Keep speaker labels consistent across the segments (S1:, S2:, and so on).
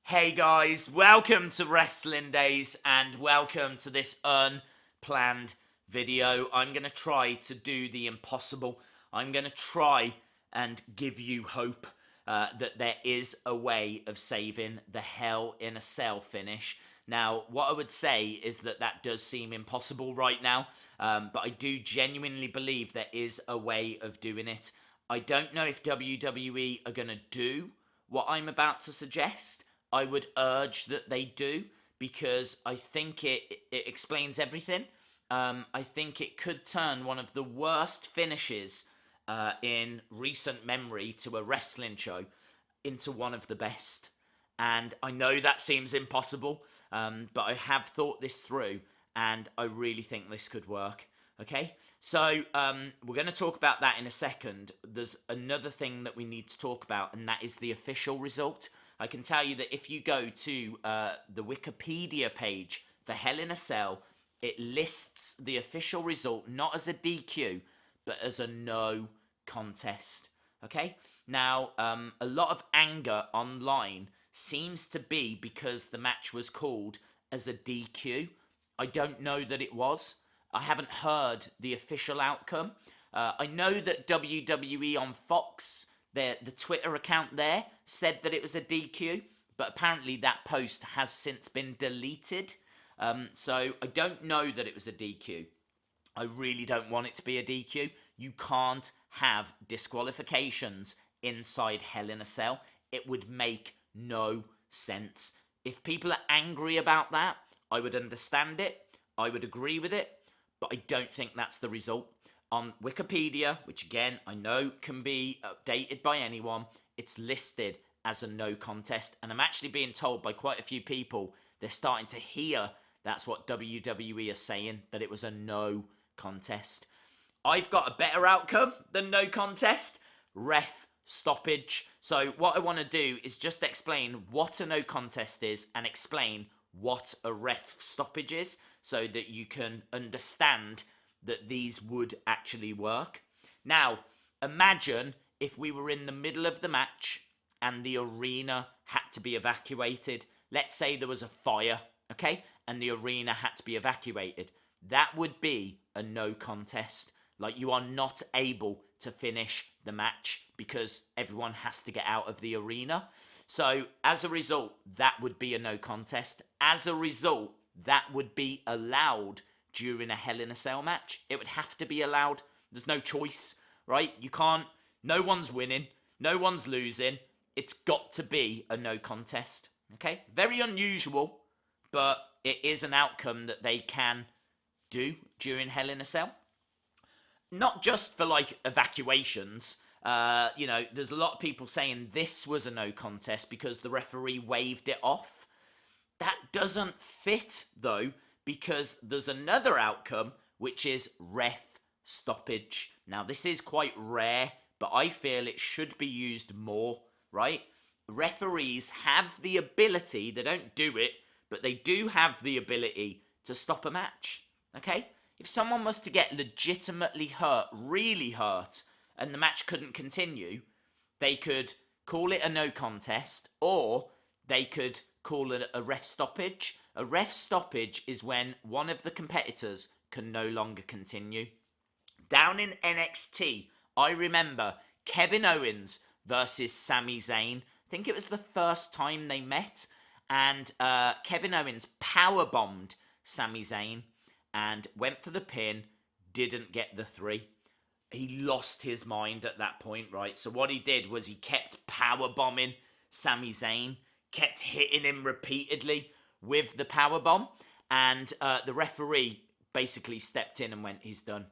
S1: Hey guys, welcome to Wrestling Days and welcome to this unplanned video. I'm going to try to do the impossible. I'm going to try and give you hope that there is a way of saving the Hell in a Cell finish. Now, what I would say is that does seem impossible right now, but I do genuinely believe there is a way of doing it. I don't know if WWE are going to do what I'm about to suggest. I would urge that they do because I think it explains everything. I think it could turn one of the worst finishes in recent memory to a wrestling show into one of the best. And I know that seems impossible, but I have thought this through and I really think this could work. Okay, so we're going to talk about that in a second. There's another thing that we need to talk about, and that is the official result. I can tell you that if you go to the Wikipedia page for Hell in a Cell, it lists the official result not as a DQ, but as a no contest. Okay? Now, a lot of anger online seems to be because the match was called as a DQ. I don't know that it was. I haven't heard the official outcome. I know that WWE on Fox, the Twitter account there, said that it was a DQ, but apparently that post has since been deleted. So I don't know that it was a DQ. I really don't want it to be a DQ. You can't have disqualifications inside Hell in a Cell. It would make no sense. If people are angry about that, I would understand it. I would agree with it. But I don't think that's the result. On Wikipedia, which again, I know can be updated by anyone, it's listed as a no contest. And I'm actually being told by quite a few people, they're starting to hear that's what WWE are saying, that it was a no contest. I've got a better outcome than no contest. Ref stoppage. So what I want to do is just explain what a no contest is and explain what a ref stoppage is, so that you can understand that these would actually work. Now, imagine if we were in the middle of the match and the arena had to be evacuated. Let's say there was a fire, okay, and the arena had to be evacuated. That would be a no contest. Like, you are not able to finish the match because everyone has to get out of the arena. So, as a result, that would be a no contest. As a result, that would be allowed during a Hell in a Cell match. It would have to be allowed. There's no choice, right? You can't, no one's winning, no one's losing. It's got to be a no contest, okay? Very unusual, but it is an outcome that they can do during Hell in a Cell. Not just for, like, evacuations. There's a lot of people saying this was a no contest because the referee waved it off. That doesn't fit, though, because there's another outcome, which is ref stoppage. Now, this is quite rare, but I feel it should be used more, right? Referees have the ability, they don't do it, but they do have the ability to stop a match, okay? If someone was to get legitimately hurt, really hurt, and the match couldn't continue, they could call it a no contest, or they could call it a ref stoppage. A ref stoppage is when one of the competitors can no longer continue. Down in NXT, I remember Kevin Owens versus Sami Zayn. I think it was the first time they met, and Kevin Owens powerbombed Sami Zayn and went for the pin, didn't get the 3. He lost his mind at that point, right? So what he did was he kept powerbombing Sami Zayn, kept hitting him repeatedly with the powerbomb, and the referee basically stepped in and went, he's done.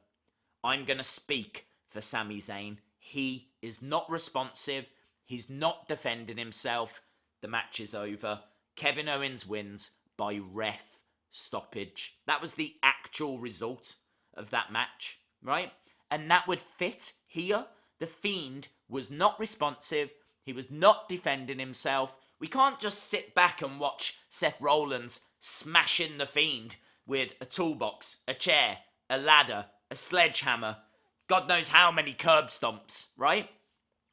S1: I'm going to speak for Sami Zayn. He is not responsive. He's not defending himself. The match is over. Kevin Owens wins by ref stoppage. That was the actual result of that match, right? And that would fit here. The Fiend was not responsive. He was not defending himself. We can't just sit back and watch Seth Rollins smashing the Fiend with a toolbox, a chair, a ladder, a sledgehammer, God knows how many curb stomps, right?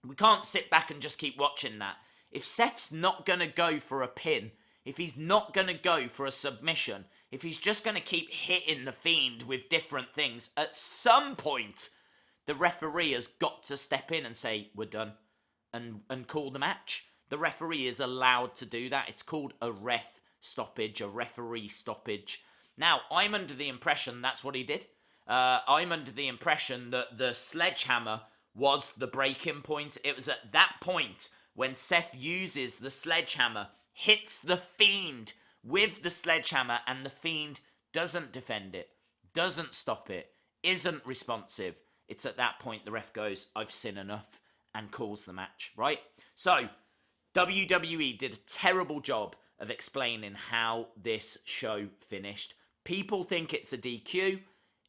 S1: We can't sit back and just keep watching that. If Seth's not going to go for a pin, if he's not going to go for a submission, if he's just going to keep hitting the Fiend with different things, at some point, the referee has got to step in and say, we're done, and call the match. The referee is allowed to do that. It's called a ref stoppage, a referee stoppage. Now, I'm under the impression that's what he did. I'm under the impression that the sledgehammer was the breaking point. It was at that point when Seth uses the sledgehammer, hits the Fiend with the sledgehammer, and the Fiend doesn't defend it, doesn't stop it, isn't responsive. It's at that point the ref goes, I've seen enough, and calls the match, right? So, WWE did a terrible job of explaining how this show finished. People think it's a DQ.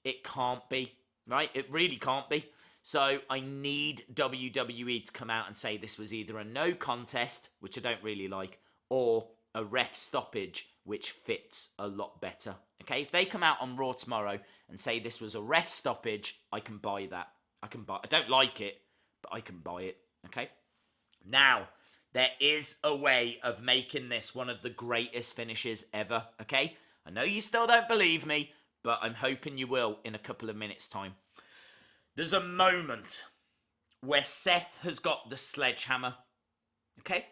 S1: It can't be, right? It really can't be. So I need WWE to come out and say this was either a no contest, which I don't really like, or a ref stoppage, which fits a lot better. Okay, if they come out on Raw tomorrow and say this was a ref stoppage, I can buy that. I don't like it, but I can buy it. Okay. Now, there is a way of making this one of the greatest finishes ever. Okay. I know you still don't believe me, but I'm hoping you will in a couple of minutes' time. There's a moment where Seth has got the sledgehammer, okay?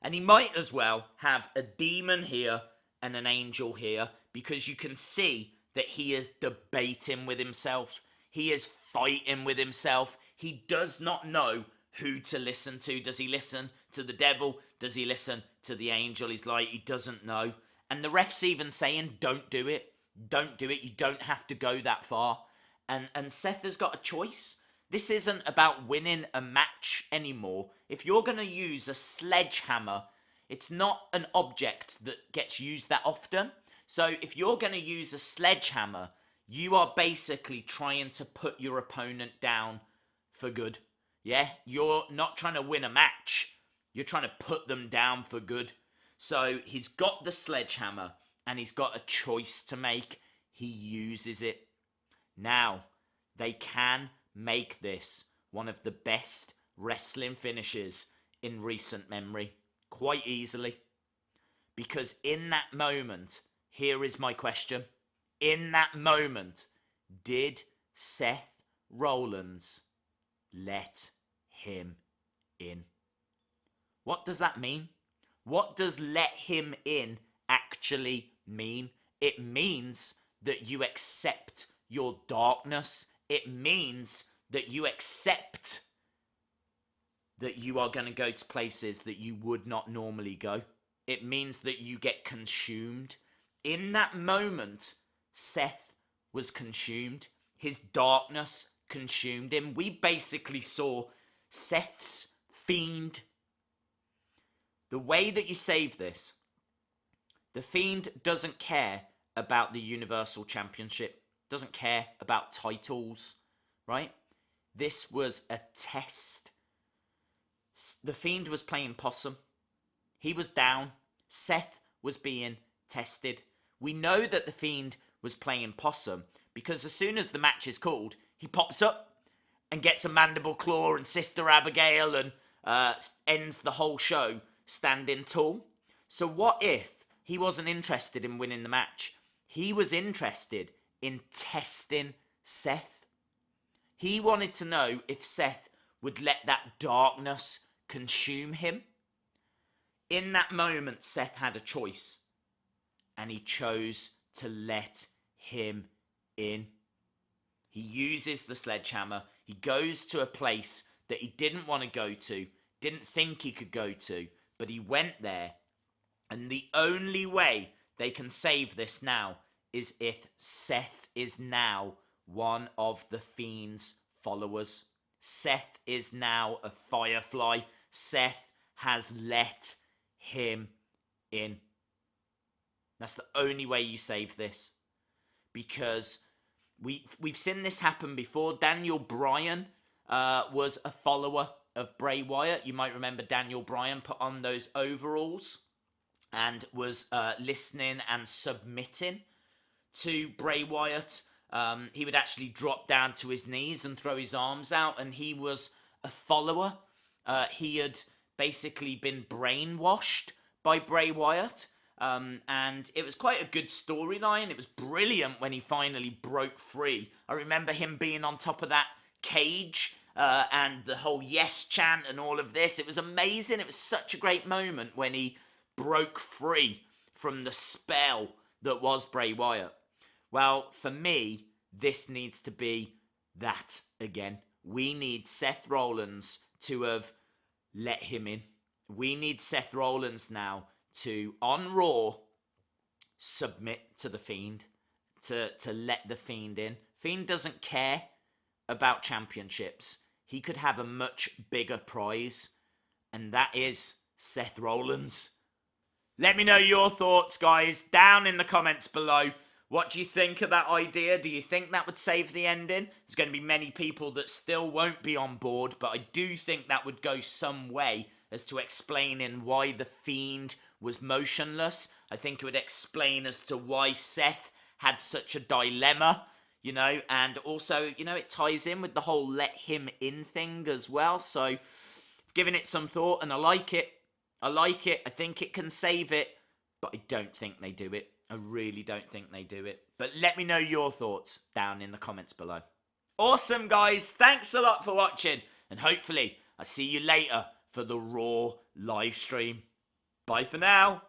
S1: And he might as well have a demon here and an angel here, because you can see that he is debating with himself. He is fighting with himself. He does not know who to listen to. Does he listen to the devil? Does he listen to the angel? He's like, he doesn't know. And the ref's even saying, don't do it. Don't do it. You don't have to go that far. And Seth has got a choice. This isn't about winning a match anymore. If you're going to use a sledgehammer, it's not an object that gets used that often. So if you're going to use a sledgehammer, you are basically trying to put your opponent down for good. Yeah? You're not trying to win a match. You're trying to put them down for good. So he's got the sledgehammer and he's got a choice to make. He uses it. Now, they can make this one of the best wrestling finishes in recent memory, quite easily. Because in that moment, here is my question. In that moment, did Seth Rollins let him in? What does that mean? What does let him in actually mean? It means that you accept your darkness. It means that you accept that you are going to go to places that you would not normally go. It means that you get consumed. In that moment, Seth was consumed. His darkness consumed him. We basically saw Seth's Fiend. The way that you save this, the Fiend doesn't care about the Universal Championship. Doesn't care about titles, right? This was a test. The Fiend was playing possum. He was down. Seth was being tested. We know that the Fiend was playing possum because as soon as the match is called, he pops up and gets a mandible claw and Sister Abigail and ends the whole show standing tall. So what if he wasn't interested in winning the match? He was interested in testing Seth. He wanted to know if Seth would let that darkness consume him. In that moment, Seth had a choice, and he chose to let him in. He uses the sledgehammer. He goes to a place that he didn't want to go to, didn't think he could go to, but he went there. And the only way they can save this now is if Seth is now one of the Fiend's followers. Seth is now a Firefly. Seth has let him in. That's the only way you save this. Because we've seen this happen before. Daniel Bryan was a follower of Bray Wyatt. You might remember Daniel Bryan put on those overalls and was listening and submitting to Bray Wyatt. He would actually drop down to his knees and throw his arms out, and he was a follower. He had basically been brainwashed by Bray Wyatt. And it was quite a good storyline. It was brilliant when he finally broke free. I remember him being on top of that cage and the whole yes chant and all of this. It was amazing. It was such a great moment when he broke free from the spell that was Bray Wyatt. Well, for me, this needs to be that again. We need Seth Rollins to have let him in. We need Seth Rollins now to, on Raw, submit to the Fiend, to let the Fiend in. Fiend doesn't care about championships. He could have a much bigger prize, and that is Seth Rollins. Let me know your thoughts, guys, down in the comments below. What do you think of that idea? Do you think that would save the ending? There's going to be many people that still won't be on board, but I do think that would go some way as to explaining why the Fiend was motionless. I think it would explain as to why Seth had such a dilemma, you know, and also, you know, it ties in with the whole let him in thing as well. So, I've given it some thought and I like it. I like it. I think it can save it, but I don't think they do it. I really don't think they do it. But let me know your thoughts down in the comments below. Awesome, guys. Thanks a lot for watching. And hopefully, I'll see you later for the Raw live stream. Bye for now.